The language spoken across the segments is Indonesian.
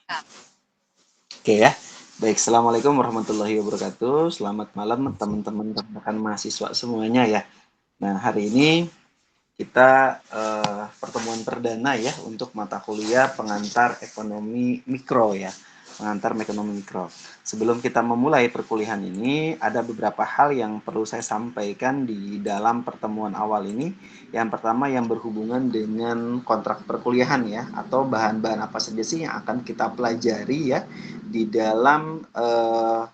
Oke ya. Baik, Assalamualaikum warahmatullahi wabarakatuh. Selamat malam teman-teman rekan mahasiswa semuanya ya. Nah, hari ini kita pertemuan perdana ya untuk mata kuliah pengantar ekonomi mikro ya. Pengantar ekonomi mikro. Sebelum kita memulai perkuliahan ini, ada beberapa hal yang perlu saya sampaikan di dalam pertemuan awal ini. Yang pertama yang berhubungan dengan kontrak perkuliahan ya, atau bahan-bahan apa saja sih yang akan kita pelajari ya di dalam 14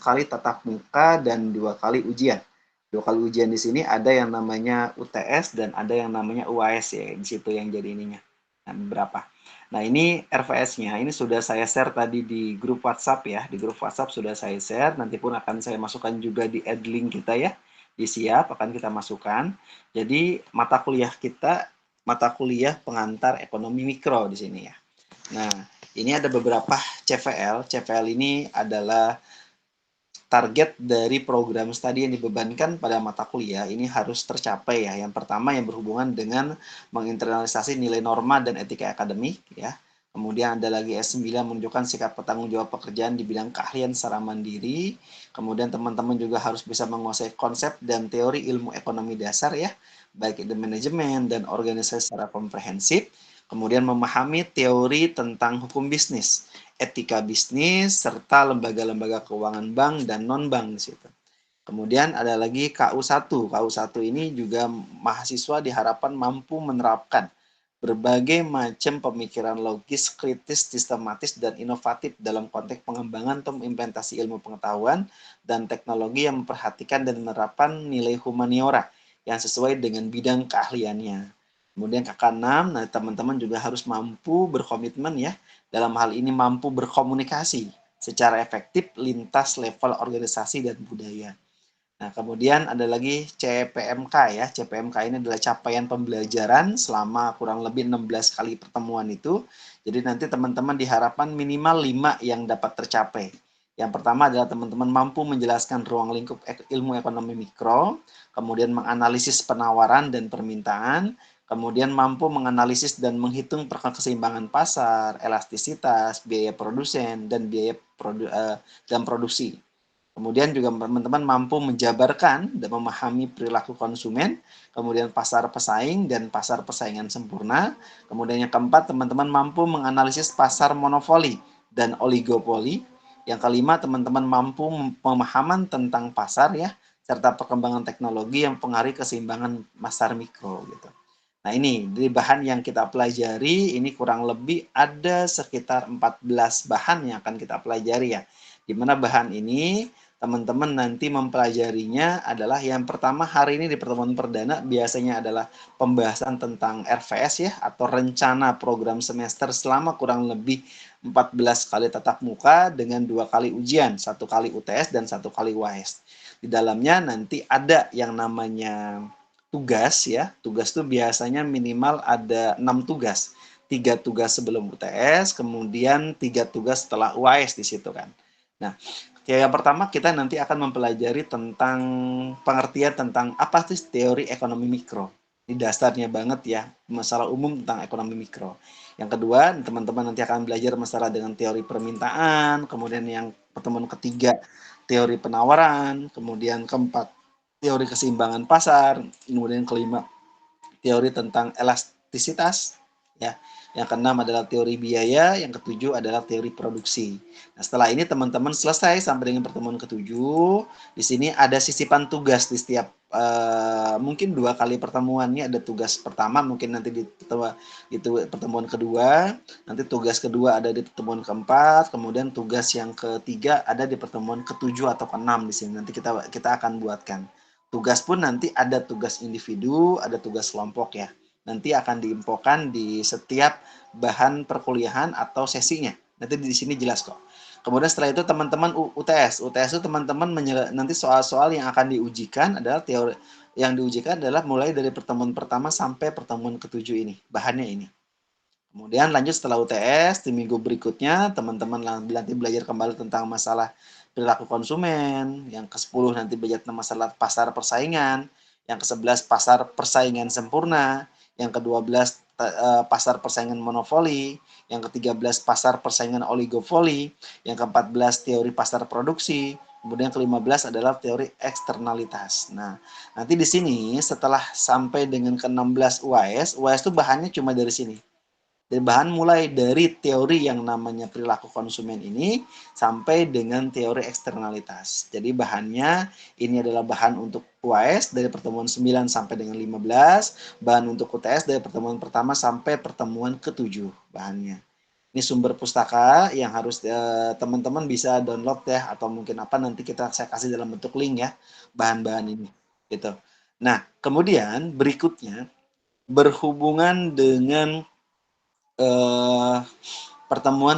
kali tatap muka dan 2 kali ujian. 2 kali ujian di sini ada yang namanya UTS dan ada yang namanya UAS ya, di situ yang jadi ininya. Nah, beberapa. Nah, ini RVS-nya, ini sudah saya share tadi di grup WhatsApp ya, di grup WhatsApp sudah saya share, nanti pun akan saya masukkan juga di add link kita ya, di siap akan kita masukkan. Jadi mata kuliah pengantar ekonomi mikro di sini ya. Nah, ini ada beberapa CVL. CVL ini adalah target dari program studi yang dibebankan pada mata kuliah ini harus tercapai ya. Yang pertama yang berhubungan dengan menginternalisasi nilai norma dan etika akademik ya. Kemudian ada lagi S9 menunjukkan sikap bertanggung jawab pekerjaan di bidang keahlian secara mandiri. Kemudian teman-teman juga harus bisa menguasai konsep dan teori ilmu ekonomi dasar ya, baik itu manajemen dan organisasi secara komprehensif. Kemudian memahami teori tentang hukum bisnis, etika bisnis, serta lembaga-lembaga keuangan bank dan non-bank di situ. Kemudian ada lagi KU1. KU1 ini juga mahasiswa diharapkan mampu menerapkan berbagai macam pemikiran logis, kritis, sistematis, dan inovatif dalam konteks pengembangan atau implementasi ilmu pengetahuan dan teknologi yang memperhatikan dan menerapkan nilai humaniora yang sesuai dengan bidang keahliannya. Kemudian KK6, nah teman-teman juga harus mampu berkomitmen ya, dalam hal ini mampu berkomunikasi secara efektif lintas level organisasi dan budaya. Nah, kemudian ada lagi CPMK ya. CPMK ini adalah capaian pembelajaran selama kurang lebih 16 kali pertemuan itu. Jadi nanti teman-teman diharapkan minimal 5 yang dapat tercapai. Yang pertama adalah teman-teman mampu menjelaskan ruang lingkup ilmu ekonomi mikro, kemudian menganalisis penawaran dan permintaan, kemudian mampu menganalisis dan menghitung keseimbangan pasar, elastisitas, biaya produsen, dan biaya dan produksi. Kemudian juga teman-teman mampu menjabarkan dan memahami perilaku konsumen, kemudian pasar pesaing dan pasar persaingan sempurna. Kemudian yang keempat, teman-teman mampu menganalisis pasar monopoli dan oligopoli. Yang kelima, teman-teman mampu pemahaman tentang pasar ya, serta perkembangan teknologi yang mempengaruhi keseimbangan pasar mikro gitu. Nah, ini dari bahan yang kita pelajari, ini kurang lebih ada sekitar 14 bahan yang akan kita pelajari ya. Di mana bahan ini teman-teman nanti mempelajarinya adalah yang pertama hari ini di pertemuan perdana biasanya adalah pembahasan tentang RVS ya, atau rencana program semester selama kurang lebih 14 kali tatap muka dengan 2 kali ujian, 1 kali UTS dan 1 kali UAS. Di dalamnya nanti ada yang namanya tugas ya. Tugas itu biasanya minimal ada 6 tugas. 3 tugas sebelum UTS, kemudian 3 tugas setelah UAS di situ kan. Nah, ya, yang pertama kita nanti akan mempelajari tentang pengertian tentang apa sih teori ekonomi mikro. Ini dasarnya banget ya, masalah umum tentang ekonomi mikro. Yang kedua, teman-teman nanti akan belajar masalah dengan teori permintaan, kemudian yang pertemuan ketiga teori penawaran, kemudian keempat teori keseimbangan pasar, kemudian kelima teori tentang elastisitas, ya. Yang keenam adalah teori biaya, yang ketujuh adalah teori produksi. Nah, setelah ini teman-teman selesai sampai dengan pertemuan ketujuh, di sini ada sisipan tugas di setiap mungkin 2 kali pertemuan ini ada tugas pertama, mungkin nanti di pertemuan kedua, nanti tugas kedua ada di pertemuan keempat, kemudian tugas yang ketiga ada di pertemuan ketujuh atau keenam di sini. Nanti kita akan buatkan. Tugas pun nanti ada tugas individu, ada tugas kelompok ya. Nanti akan diinfokan di setiap bahan perkuliahan atau sesinya. Nanti di sini jelas kok. Kemudian setelah itu teman-teman UTS. UTS itu teman-teman nanti soal-soal yang akan diujikan adalah teori yang diujikan adalah mulai dari pertemuan pertama sampai pertemuan ketujuh ini. Bahannya ini. Kemudian lanjut setelah UTS, di minggu berikutnya teman-teman nanti belajar kembali tentang masalah perilaku konsumen, yang ke-10 nanti belajar tentang masalah pasar persaingan, yang ke-11 pasar persaingan sempurna, yang ke-12 pasar persaingan monopoli, yang ke-13 pasar persaingan oligopoli, yang ke-14 teori pasar produksi, kemudian ke-15 adalah teori eksternalitas. Nah, nanti di sini setelah sampai dengan ke-16 UAS, UAS itu bahannya cuma dari sini. Dan bahan mulai dari teori yang namanya perilaku konsumen ini sampai dengan teori eksternalitas. Jadi bahannya ini adalah bahan untuk UAS dari pertemuan 9 sampai dengan 15, bahan untuk UTS dari pertemuan pertama sampai pertemuan ke-7 bahannya. Ini sumber pustaka yang harus teman-teman bisa download ya, atau mungkin apa nanti saya kasih dalam bentuk link ya bahan-bahan ini gitu. Nah, kemudian berikutnya berhubungan dengan eh,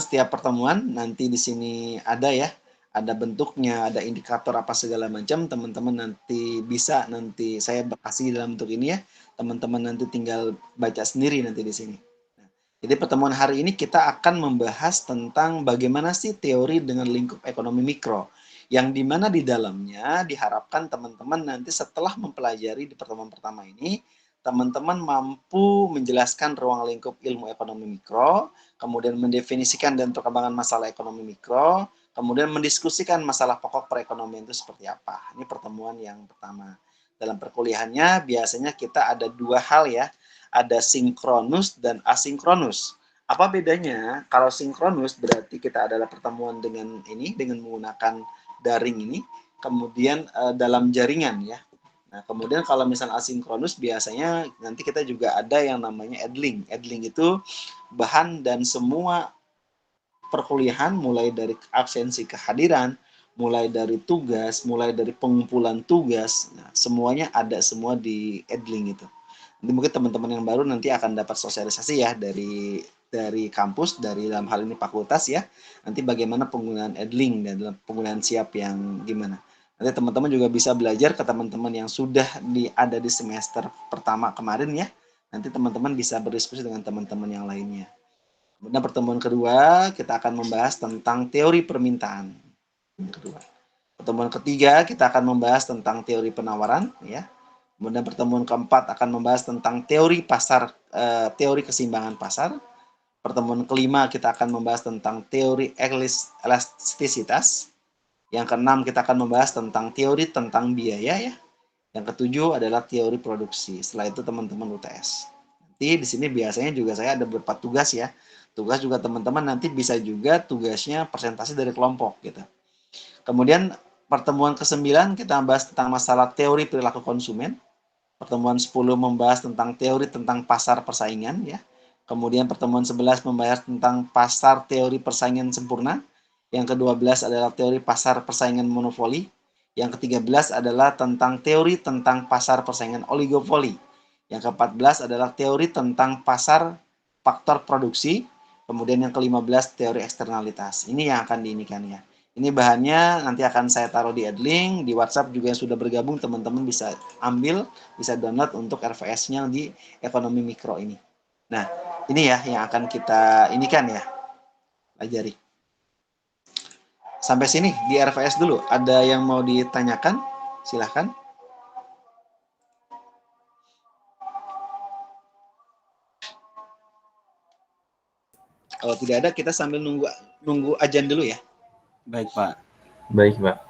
setiap pertemuan nanti di sini ada ya, ada bentuknya, ada indikator apa segala macam, teman-teman nanti bisa nanti saya kasih dalam bentuk ini ya, teman-teman nanti tinggal baca sendiri nanti di sini. Nah, jadi pertemuan hari ini kita akan membahas tentang bagaimana sih teori dengan lingkup ekonomi mikro, yang dimana di dalamnya diharapkan teman-teman nanti setelah mempelajari di pertemuan pertama ini, teman-teman mampu menjelaskan ruang lingkup ilmu ekonomi mikro, kemudian mendefinisikan dan perkembangan masalah ekonomi mikro, kemudian mendiskusikan masalah pokok perekonomian itu seperti apa. Ini pertemuan yang pertama. Dalam perkuliahannya biasanya kita ada dua hal ya, ada sinkronus dan asinkronus. Apa bedanya? Kalau sinkronus berarti kita adalah pertemuan dengan menggunakan daring ini, kemudian dalam jaringan ya. Nah, kemudian kalau misalnya asinkronus biasanya nanti kita juga ada yang namanya edling. Edling itu bahan dan semua perkuliahan mulai dari absensi kehadiran, mulai dari tugas, mulai dari pengumpulan tugas, nah, semuanya ada semua di edling itu. Nanti mungkin teman-teman yang baru nanti akan dapat sosialisasi ya dari kampus, dari dalam hal ini fakultas ya. Nanti bagaimana penggunaan edling dan dalam penggunaan siap yang gimana. Nanti teman-teman juga bisa belajar ke teman-teman yang sudah ada di semester pertama kemarin ya. Nanti teman-teman bisa berdiskusi dengan teman-teman yang lainnya. Kemudian pertemuan kedua kita akan membahas tentang teori permintaan. Yang kedua. Pertemuan ketiga kita akan membahas tentang teori penawaran ya. Kemudian pertemuan keempat akan membahas tentang teori pasar, teori keseimbangan pasar. Pertemuan kelima kita akan membahas tentang teori elastisitas. Yang keenam kita akan membahas tentang teori tentang biaya ya. Yang ketujuh adalah teori produksi. Setelah itu teman-teman UTS. Nanti di sini biasanya juga saya ada beberapa tugas ya. Tugas juga teman-teman nanti bisa juga tugasnya presentasi dari kelompok gitu. Kemudian pertemuan ke-9 kita membahas tentang masalah teori perilaku konsumen. Pertemuan 10 membahas tentang teori tentang pasar persaingan ya. Kemudian pertemuan 11 membahas tentang pasar teori persaingan sempurna. Yang ke-12 adalah teori pasar persaingan monopoli. Yang ke-13 adalah tentang teori tentang pasar persaingan oligopoli. Yang ke-14 adalah teori tentang pasar faktor produksi. Kemudian yang ke-15 teori eksternalitas. Ini yang akan diinikan ya. Ini bahannya nanti akan saya taruh di adlink, di WhatsApp juga yang sudah bergabung teman-teman bisa ambil, bisa download untuk RVS-nya di ekonomi mikro ini. Nah, ini ya yang akan kita inikan ya, pelajari. Sampai sini di RVS dulu. Ada yang mau ditanyakan? Silahkan. Kalau tidak ada, kita sambil nunggu ajan dulu ya. Baik, Pak. Baik, Pak.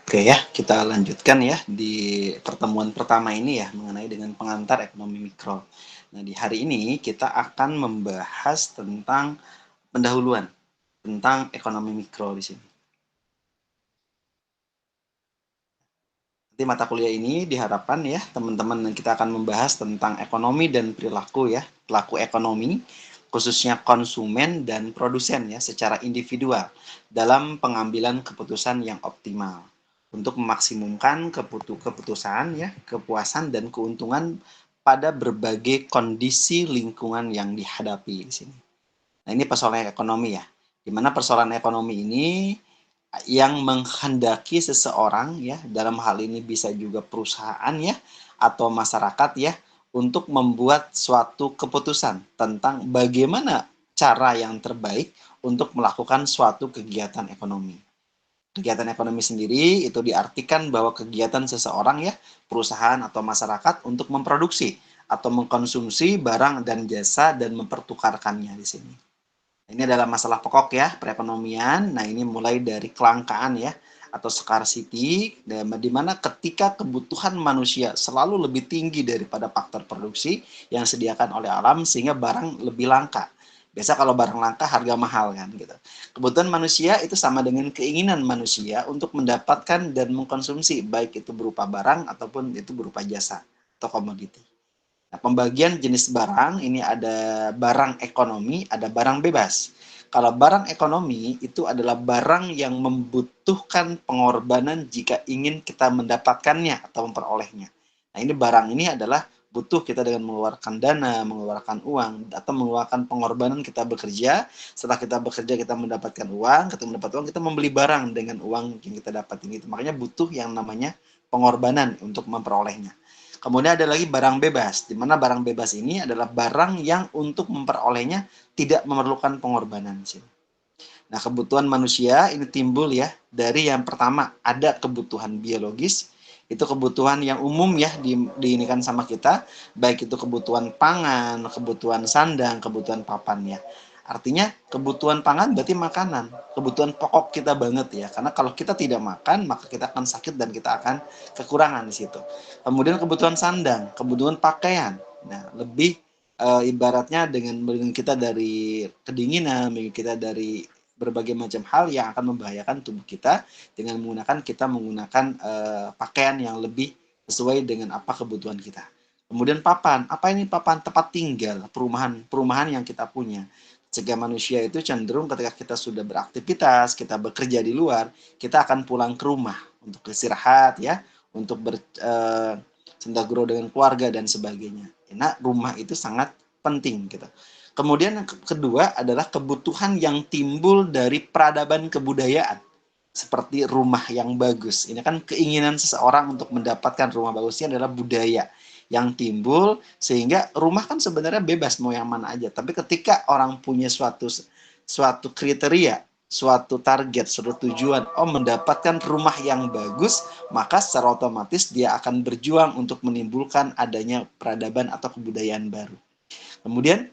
Oke ya, kita lanjutkan ya di pertemuan pertama ini ya mengenai dengan pengantar ekonomi mikro. Nah, di hari ini kita akan membahas tentang pendahuluan tentang ekonomi mikro di sini. Nanti mata kuliah ini diharapkan ya teman-teman kita akan membahas tentang ekonomi dan perilaku ya, pelaku ekonomi khususnya konsumen dan produsen ya secara individual dalam pengambilan keputusan yang optimal untuk memaksimumkan keputusan ya, kepuasan dan keuntungan pada berbagai kondisi lingkungan yang dihadapi di sini. Nah, ini persoalan ekonomi ya. Di mana persoalan ekonomi ini yang menghendaki seseorang ya, dalam hal ini bisa juga perusahaan ya atau masyarakat ya untuk membuat suatu keputusan tentang bagaimana cara yang terbaik untuk melakukan suatu kegiatan ekonomi. Kegiatan ekonomi sendiri itu diartikan bahwa kegiatan seseorang ya, perusahaan atau masyarakat untuk memproduksi atau mengkonsumsi barang dan jasa dan mempertukarkannya di sini. Ini adalah masalah pokok ya perekonomian. Nah, ini mulai dari kelangkaan ya atau scarcity, di mana ketika kebutuhan manusia selalu lebih tinggi daripada faktor produksi yang disediakan oleh alam sehingga barang lebih langka. Biasa kalau barang langka harga mahal kan gitu. Kebutuhan manusia itu sama dengan keinginan manusia untuk mendapatkan dan mengkonsumsi baik itu berupa barang ataupun itu berupa jasa atau komoditi. Nah, pembagian jenis barang ini ada barang ekonomi, ada barang bebas. Kalau barang ekonomi itu adalah barang yang membutuhkan pengorbanan jika ingin kita mendapatkannya atau memperolehnya. Nah, ini barang ini adalah butuh kita dengan mengeluarkan dana, mengeluarkan uang, atau mengeluarkan pengorbanan kita bekerja. Setelah kita bekerja, kita mendapatkan uang, kita mendapat uang, kita membeli barang dengan uang yang kita dapat ini. Makanya butuh yang namanya pengorbanan untuk memperolehnya. Kemudian ada lagi barang bebas, di mana barang bebas ini adalah barang yang untuk memperolehnya tidak memerlukan pengorbanan. Nah, kebutuhan manusia ini timbul ya dari yang pertama ada kebutuhan biologis, itu kebutuhan yang umum ya diinikan sama kita, baik itu kebutuhan pangan, kebutuhan sandang, kebutuhan papan ya. Artinya kebutuhan pangan berarti makanan, kebutuhan pokok kita banget ya. Karena kalau kita tidak makan, maka kita akan sakit dan kita akan kekurangan di situ. Kemudian kebutuhan sandang, kebutuhan pakaian. Nah, lebih ibaratnya dengan kita dari kedinginan, kita dari berbagai macam hal yang akan membahayakan tubuh kita dengan menggunakan pakaian yang lebih sesuai dengan apa kebutuhan kita. Kemudian papan, apa ini papan? Tempat tinggal, perumahan yang kita punya. Sehingga manusia itu cenderung ketika kita sudah beraktivitas, kita bekerja di luar, kita akan pulang ke rumah untuk istirahat ya, untuk bersendagro dengan keluarga dan sebagainya. Nah, rumah itu sangat penting gitu. Kemudian yang kedua adalah kebutuhan yang timbul dari peradaban kebudayaan. Seperti rumah yang bagus. Ini kan keinginan seseorang untuk mendapatkan rumah bagusnya adalah budaya yang timbul sehingga rumah kan sebenarnya bebas mau yang mana aja. Tapi ketika orang punya suatu kriteria, suatu target, suatu tujuan, mendapatkan rumah yang bagus, maka secara otomatis dia akan berjuang untuk menimbulkan adanya peradaban atau kebudayaan baru. Kemudian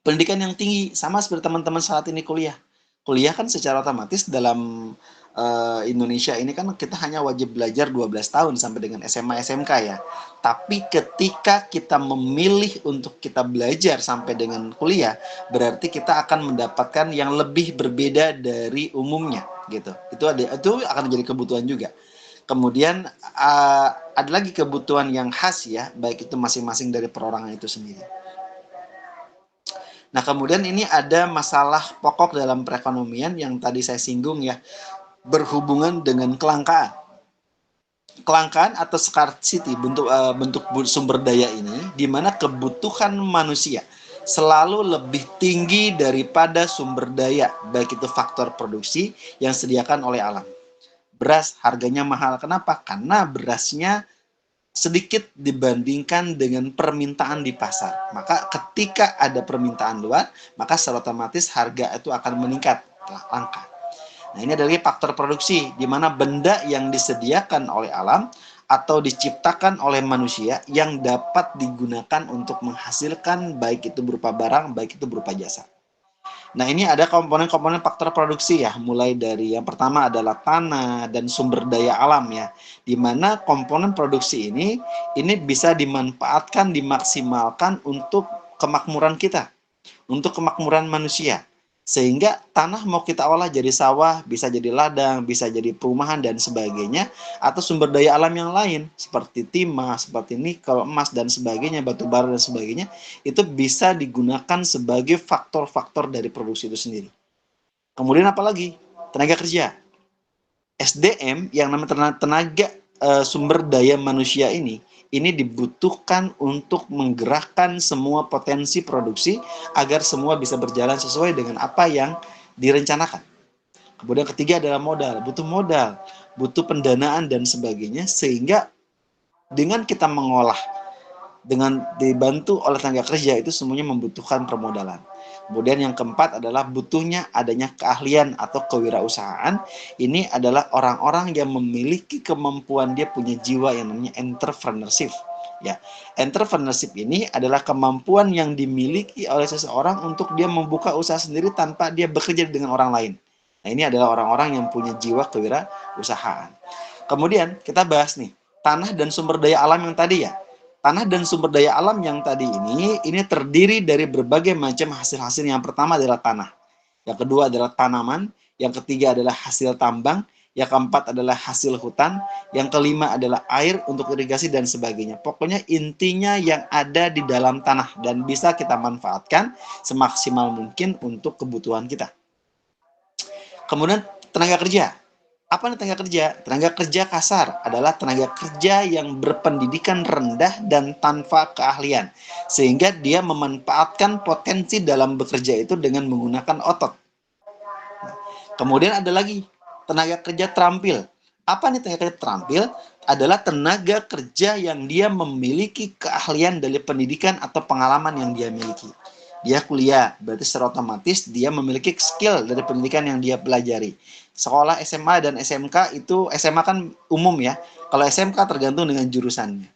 pendidikan yang tinggi sama seperti teman-teman saat ini kuliah. Kuliah kan secara otomatis dalam Indonesia ini kan kita hanya wajib belajar 12 tahun sampai dengan SMA SMK ya. Tapi ketika kita memilih untuk kita belajar sampai dengan kuliah, berarti kita akan mendapatkan yang lebih berbeda dari umumnya gitu. Itu akan menjadi kebutuhan juga. Kemudian ada lagi kebutuhan yang khas ya, baik itu masing-masing dari perorangan itu sendiri. Nah, kemudian ini ada masalah pokok dalam perekonomian yang tadi saya singgung ya, berhubungan dengan kelangkaan. Kelangkaan atau scarcity bentuk sumber daya ini di mana kebutuhan manusia selalu lebih tinggi daripada sumber daya, baik itu faktor produksi yang disediakan oleh alam. Beras harganya mahal. Kenapa? Karena berasnya sedikit dibandingkan dengan permintaan di pasar. Maka ketika ada permintaan luar, maka secara otomatis harga itu akan meningkat, langka. Nah, ini adalah faktor produksi, di mana benda yang disediakan oleh alam atau diciptakan oleh manusia yang dapat digunakan untuk menghasilkan baik itu berupa barang, baik itu berupa jasa. Nah, ini ada komponen-komponen faktor produksi ya, mulai dari yang pertama adalah tanah dan sumber daya alam ya, di mana komponen produksi ini bisa dimanfaatkan, dimaksimalkan untuk kemakmuran kita, untuk kemakmuran manusia. Sehingga tanah mau kita olah jadi sawah, bisa jadi ladang, bisa jadi perumahan dan sebagainya, atau sumber daya alam yang lain seperti timah, seperti nikel, emas dan sebagainya, batu bara dan sebagainya, itu bisa digunakan sebagai faktor-faktor dari produksi itu sendiri. Kemudian apalagi? Tenaga kerja. SDM yang namanya tenaga sumber daya manusia ini dibutuhkan untuk menggerakkan semua potensi produksi agar semua bisa berjalan sesuai dengan apa yang direncanakan. Kemudian ketiga adalah modal, butuh pendanaan dan sebagainya, sehingga dengan kita mengolah, dengan dibantu oleh tenaga kerja itu semuanya membutuhkan permodalan. Kemudian yang keempat adalah butuhnya adanya keahlian atau kewirausahaan. Ini adalah orang-orang yang memiliki kemampuan, dia punya jiwa yang namanya entrepreneurship. Ya, entrepreneurship ini adalah kemampuan yang dimiliki oleh seseorang untuk dia membuka usaha sendiri tanpa dia bekerja dengan orang lain. Nah, ini adalah orang-orang yang punya jiwa kewirausahaan. Kemudian kita bahas nih, tanah dan sumber daya alam yang tadi ya. Tanah dan sumber daya alam yang tadi ini terdiri dari berbagai macam hasil-hasil. Yang pertama adalah tanah, yang kedua adalah tanaman, yang ketiga adalah hasil tambang, yang keempat adalah hasil hutan, yang kelima adalah air untuk irigasi dan sebagainya. Pokoknya intinya yang ada di dalam tanah dan bisa kita manfaatkan semaksimal mungkin untuk kebutuhan kita. Kemudian tenaga kerja. Apa nih tenaga kerja? Tenaga kerja kasar adalah tenaga kerja yang berpendidikan rendah dan tanpa keahlian, sehingga dia memanfaatkan potensi dalam bekerja itu dengan menggunakan otot. Kemudian ada lagi tenaga kerja terampil. Apa nih tenaga kerja terampil? Adalah tenaga kerja yang dia memiliki keahlian dari pendidikan atau pengalaman yang dia miliki. Dia kuliah, berarti secara otomatis dia memiliki skill dari pendidikan yang dia pelajari. Sekolah SMA dan SMK itu, SMA kan umum ya, kalau SMK tergantung dengan jurusannya.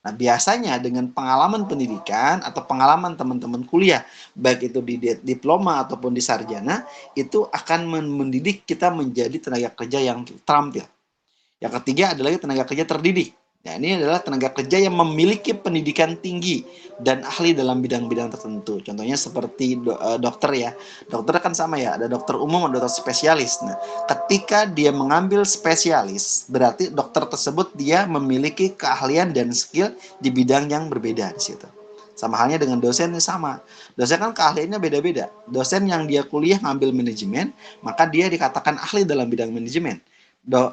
Nah, biasanya dengan pengalaman pendidikan atau pengalaman teman-teman kuliah, baik itu di diploma ataupun di sarjana, itu akan mendidik kita menjadi tenaga kerja yang terampil. Yang ketiga adalah tenaga kerja terdidik. Nah, ini adalah tenaga kerja yang memiliki pendidikan tinggi dan ahli dalam bidang-bidang tertentu. Contohnya seperti dokter ya. Dokter kan sama ya, ada dokter umum, ada dokter spesialis. Nah, ketika dia mengambil spesialis, berarti dokter tersebut dia memiliki keahlian dan skill di bidang yang berbeda di situ. Sama halnya dengan dosen sama. Dosen kan keahliannya beda-beda. Dosen yang dia kuliah ngambil manajemen, maka dia dikatakan ahli dalam bidang manajemen.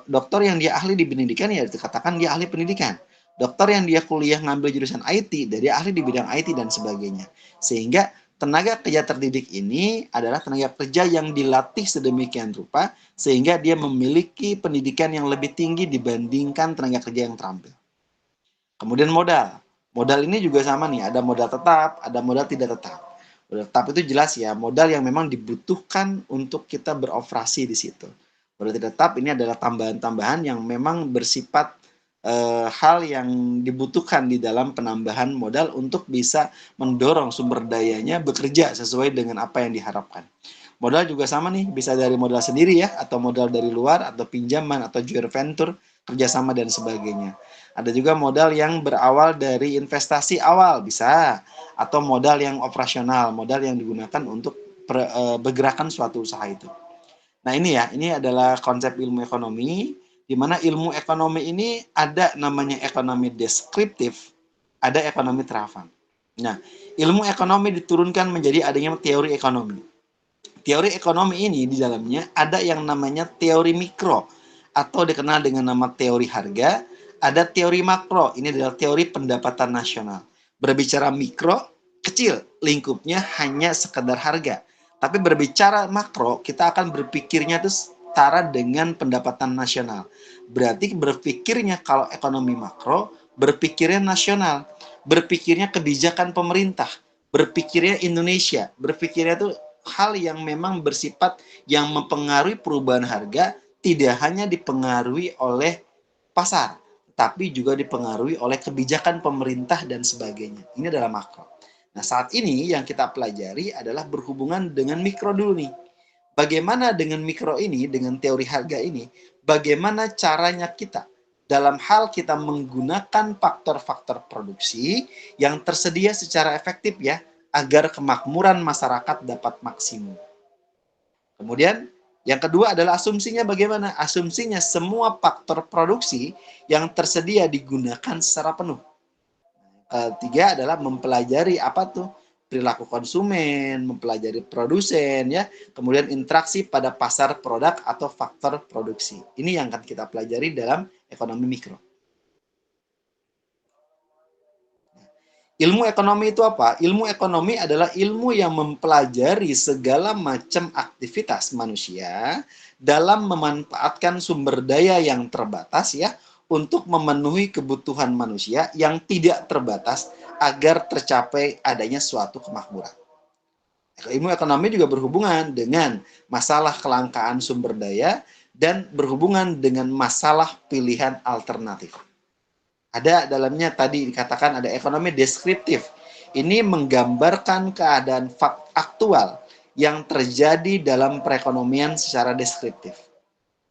Dokter yang dia ahli di pendidikan ya dikatakan dia ahli pendidikan. Dokter yang dia kuliah ngambil jurusan IT, dari ahli di bidang IT dan sebagainya. Sehingga tenaga kerja terdidik ini adalah tenaga kerja yang dilatih sedemikian rupa sehingga dia memiliki pendidikan yang lebih tinggi dibandingkan tenaga kerja yang terampil. Kemudian modal. Modal ini juga sama nih, ada modal tetap, ada modal tidak tetap. Modal tetap itu jelas ya, modal yang memang dibutuhkan untuk kita beroperasi di situ. Modal tidak tetap ini adalah tambahan-tambahan yang memang bersifat hal yang dibutuhkan di dalam penambahan modal untuk bisa mendorong sumber dayanya bekerja sesuai dengan apa yang diharapkan. Modal juga sama nih, bisa dari modal sendiri ya, atau modal dari luar, atau pinjaman, atau joint venture, kerjasama dan sebagainya. Ada juga modal yang berawal dari investasi awal, bisa, atau modal yang operasional, modal yang digunakan untuk bergerakan suatu usaha itu. Nah ini ya, ini adalah konsep ilmu ekonomi, di mana ilmu ekonomi ini ada namanya ekonomi deskriptif, ada ekonomi terawang. Nah, ilmu ekonomi diturunkan menjadi adanya teori ekonomi. Teori ekonomi ini di dalamnya ada yang namanya teori mikro, atau dikenal dengan nama teori harga, ada teori makro, ini adalah teori pendapatan nasional. Berbicara mikro, kecil, lingkupnya hanya sekedar harga. Tapi berbicara makro, kita akan berpikirnya itu setara dengan pendapatan nasional. Berarti berpikirnya kalau ekonomi makro, berpikirnya nasional, berpikirnya kebijakan pemerintah, berpikirnya Indonesia, berpikirnya itu hal yang memang bersifat yang mempengaruhi perubahan harga, tidak hanya dipengaruhi oleh pasar, tapi juga dipengaruhi oleh kebijakan pemerintah dan sebagainya. Ini adalah makro. Nah, saat ini yang kita pelajari adalah berhubungan dengan mikro dulu nih. Bagaimana dengan mikro ini, dengan teori harga ini, bagaimana caranya kita dalam hal kita menggunakan faktor-faktor produksi yang tersedia secara efektif ya, agar kemakmuran masyarakat dapat maksimum. Kemudian yang kedua adalah asumsinya bagaimana? Asumsinya semua faktor produksi yang tersedia digunakan secara penuh. Ketiga adalah mempelajari apa tuh? Perilaku konsumen, mempelajari produsen ya, kemudian interaksi pada pasar produk atau faktor produksi. Ini yang akan kita pelajari dalam ekonomi mikro. Ilmu ekonomi itu apa? Ilmu ekonomi adalah ilmu yang mempelajari segala macam aktivitas manusia dalam memanfaatkan sumber daya yang terbatas ya untuk memenuhi kebutuhan manusia yang tidak terbatas agar tercapai adanya suatu kemakmuran. Ilmu ekonomi juga berhubungan dengan masalah kelangkaan sumber daya dan berhubungan dengan masalah pilihan alternatif. Ada dalamnya tadi dikatakan ada ekonomi deskriptif. Ini menggambarkan keadaan aktual yang terjadi dalam perekonomian secara deskriptif.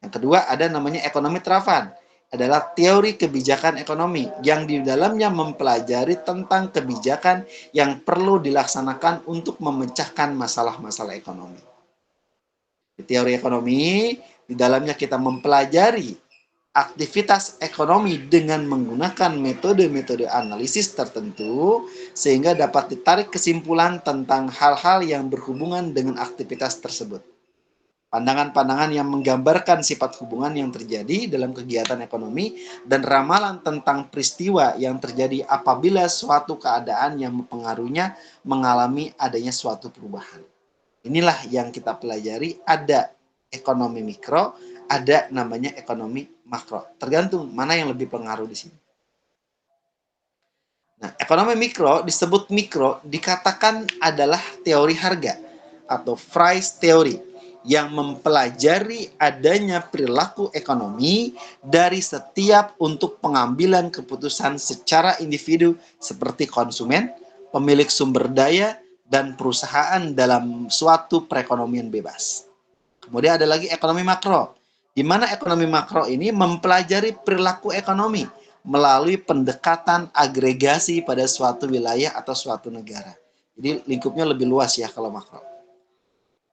Yang kedua ada namanya ekonomi terafan. Adalah teori kebijakan ekonomi yang di dalamnya mempelajari tentang kebijakan yang perlu dilaksanakan untuk memecahkan masalah-masalah ekonomi. Di teori ekonomi, di dalamnya kita mempelajari aktivitas ekonomi dengan menggunakan metode-metode analisis tertentu sehingga dapat ditarik kesimpulan tentang hal-hal yang berhubungan dengan aktivitas tersebut. Pandangan-pandangan yang menggambarkan sifat hubungan yang terjadi dalam kegiatan ekonomi dan ramalan tentang peristiwa yang terjadi apabila suatu keadaan yang mempengaruhinya mengalami adanya suatu perubahan. Inilah yang kita pelajari, ada ekonomi mikro, ada namanya ekonomi makro. Tergantung mana yang lebih pengaruh di sini. Nah, ekonomi mikro disebut mikro dikatakan adalah teori harga atau price theory yang mempelajari adanya perilaku ekonomi dari setiap untuk pengambilan keputusan secara individu seperti konsumen, pemilik sumber daya, dan perusahaan dalam suatu perekonomian bebas. Kemudian ada lagi ekonomi makro, di mana ekonomi makro ini mempelajari perilaku ekonomi melalui pendekatan agregasi pada suatu wilayah atau suatu negara. Jadi lingkupnya lebih luas ya kalau makro.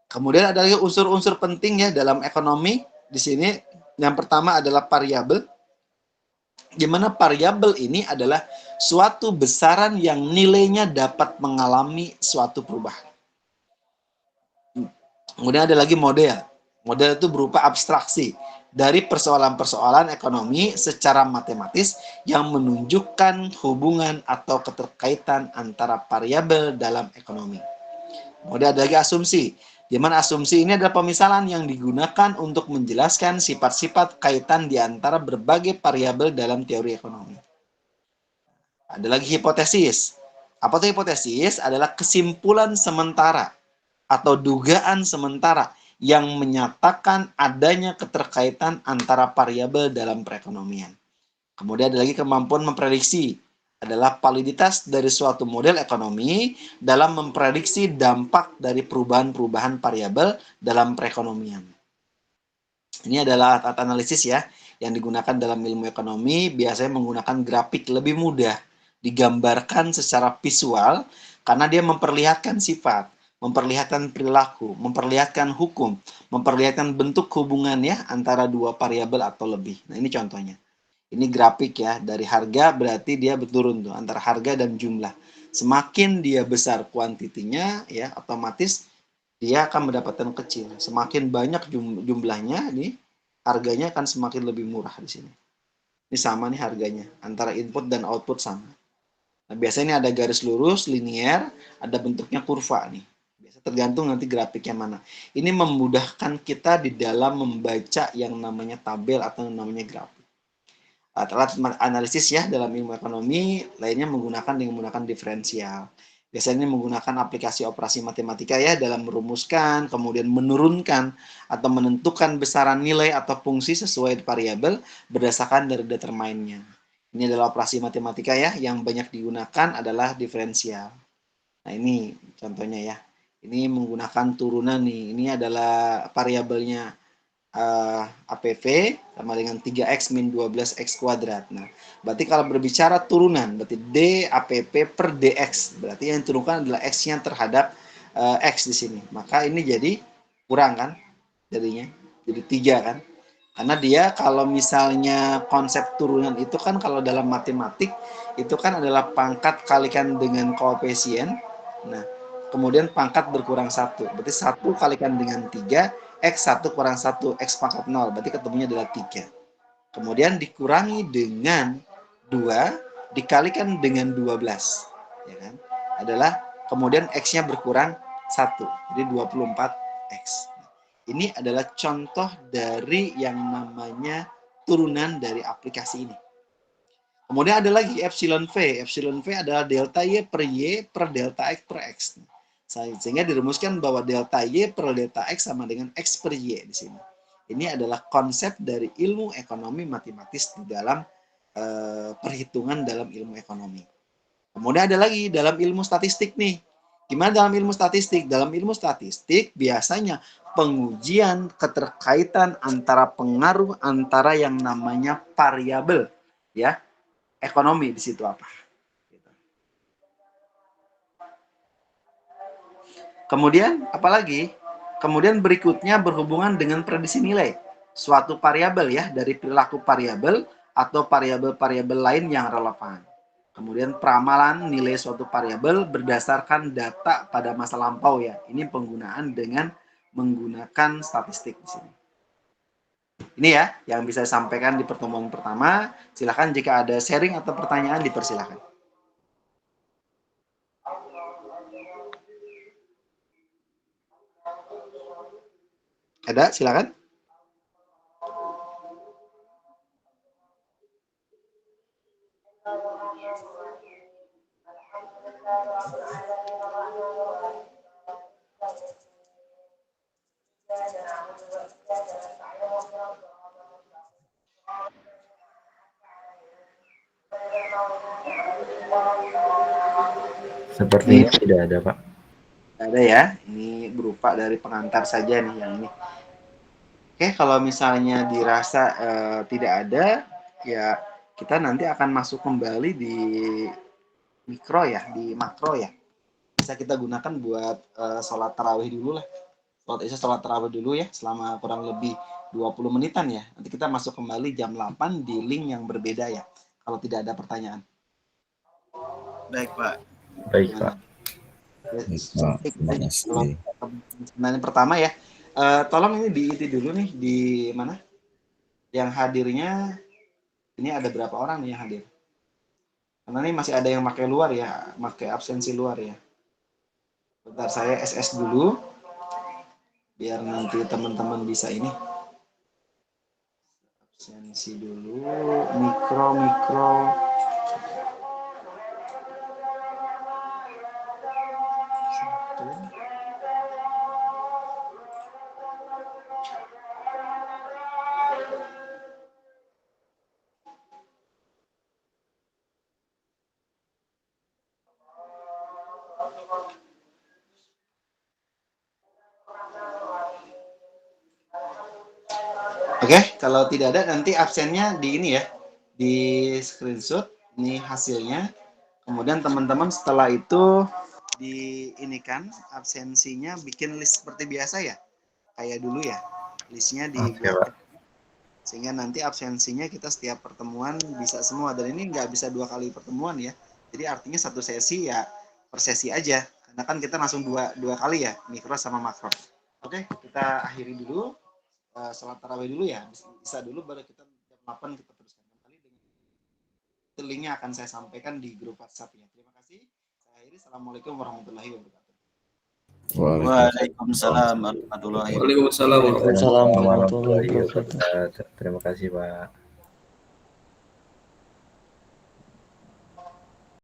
Kemudian ada lagi unsur-unsur penting ya dalam ekonomi. Di sini yang pertama adalah variabel, di mana variabel ini adalah suatu besaran yang nilainya dapat mengalami suatu perubahan. Kemudian ada lagi model. Model itu berupa abstraksi dari persoalan-persoalan ekonomi secara matematis yang menunjukkan hubungan atau keterkaitan antara variabel dalam ekonomi. Kemudian ada lagi asumsi, di mana asumsi ini adalah pemisalan yang digunakan untuk menjelaskan sifat-sifat kaitan di antara berbagai variabel dalam teori ekonomi. Ada lagi hipotesis. Apa itu hipotesis? Adalah kesimpulan sementara atau dugaan sementara yang menyatakan adanya keterkaitan antara variabel dalam perekonomian. Kemudian ada lagi kemampuan memprediksi, adalah validitas dari suatu model ekonomi dalam memprediksi dampak dari perubahan-perubahan variabel dalam perekonomian. Ini adalah alat analisis ya, yang digunakan dalam ilmu ekonomi, biasanya menggunakan grafik lebih mudah, digambarkan secara visual, karena dia memperlihatkan sifat, memperlihatkan perilaku, memperlihatkan hukum, memperlihatkan bentuk hubungan ya antara dua variabel atau lebih. Nah ini contohnya. Ini grafik ya, dari harga berarti dia berturun tuh antara harga dan jumlah. Semakin dia besar kuantitinya ya, otomatis dia akan mendapatkan kecil. Semakin banyak jumlahnya, ini harganya akan semakin lebih murah di sini. Ini sama nih harganya, antara input dan output sama. Nah, biasanya ini ada garis lurus, linier, ada bentuknya kurva nih. Biasa tergantung nanti grafiknya mana. Ini memudahkan kita di dalam membaca yang namanya tabel atau yang namanya grafik. Alat analisis ya dalam ilmu ekonomi lainnya menggunakan diferensial. Biasanya menggunakan aplikasi operasi matematika ya dalam merumuskan, kemudian menurunkan atau menentukan besaran nilai atau fungsi sesuai variabel berdasarkan dari determinnya. Ini adalah operasi matematika ya yang banyak digunakan adalah diferensial. Nah, ini contohnya ya. Ini menggunakan turunan nih. Ini adalah variabelnya APV sama dengan 3X min 12X kuadrat. Nah, berarti kalau berbicara turunan, berarti D APV per DX. Berarti yang diturunkan adalah X-nya terhadap X di sini. Maka ini jadi kurang kan jadinya. Jadi 3 kan. Karena dia kalau misalnya konsep turunan itu kan kalau dalam matematik itu kan adalah pangkat kalikan dengan koefisien. Nah, kemudian pangkat berkurang 1. Berarti 1 kalikan dengan 3, X1 kurang 1, X pangkat 0. Berarti ketemunya adalah 3. Kemudian dikurangi dengan 2, dikalikan dengan 12. Ya kan? Adalah kemudian X-nya berkurang 1. Jadi 24X. Ini adalah contoh dari yang namanya turunan dari aplikasi ini. Kemudian ada lagi epsilon V. Epsilon V adalah delta Y per Y per delta X per X. Sehingga dirumuskan bahwa delta Y per delta X sama dengan X per Y di sini. Ini adalah konsep dari ilmu ekonomi matematis di dalam perhitungan dalam ilmu ekonomi. Kemudian ada lagi dalam ilmu statistik nih. Gimana dalam ilmu statistik? Dalam ilmu statistik biasanya pengujian keterkaitan antara pengaruh antara yang namanya variabel ya ekonomi di situ apa. Kemudian apalagi? Kemudian berikutnya berhubungan dengan prediksi nilai suatu variabel ya dari perilaku variabel atau variabel-variabel lain yang relevan. Kemudian peramalan nilai suatu variabel berdasarkan data pada masa lampau ya. Ini penggunaan dengan menggunakan statistik di sini. Ini ya yang bisa saya sampaikan di pertemuan pertama. Silakan jika ada sharing atau pertanyaan dipersilakan. Ada, silakan. Sepertinya tidak ada, Pak. Ada ya, ini berupa dari pengantar saja nih yang ini. Oke, kalau misalnya dirasa tidak ada, ya kita nanti akan masuk kembali di mikro ya, di makro ya. Bisa kita gunakan buat sholat tarawih dulu lah. Sholat isya, sholat tarawih dulu ya, selama kurang lebih 20 menitan ya. Nanti kita masuk kembali jam 8 di link yang berbeda ya, kalau tidak ada pertanyaan. Baik, Pak. Baik, Gimana? Pak. Baik, Pak. Terima kasih. Pertanyaan pertama ya, tolong ini diisi dulu nih di mana? Yang hadirnya ini ada berapa orang nih yang hadir? Karena ini masih ada yang pakai luar ya, pakai absensi luar ya. Bentar saya SS dulu, biar nanti teman-teman bisa ini. Absensi dulu, mikro. Oke, kalau tidak ada nanti absennya di ini ya, di screenshot ini hasilnya. Kemudian teman-teman setelah itu di ini kan absensinya bikin list seperti biasa ya, kayak dulu ya, listnya Oke, dibuat Pak. sehingga nanti absensinya kita setiap pertemuan bisa semua, dan ini nggak bisa 2 kali pertemuan ya. Jadi artinya satu sesi ya per sesi aja, karena kan kita langsung dua kali ya, mikro sama makro. Oke, kita akhiri dulu sholat tarawih dulu ya, bisa dulu baru kita jam 8 kita teruskan kembali dengan itu linknya akan saya sampaikan di grup WhatsApp-nya. Terima kasih. Saya akhiri. Assalamualaikum warahmatullahi wabarakatuh. Waalaikumsalam warahmatullahi wabarakatuh. Waalaikumsalam warahmatullahi Waalaikumsalam warahmatullahi wabarakatuh. wabarakatuh. Terima kasih, Pak.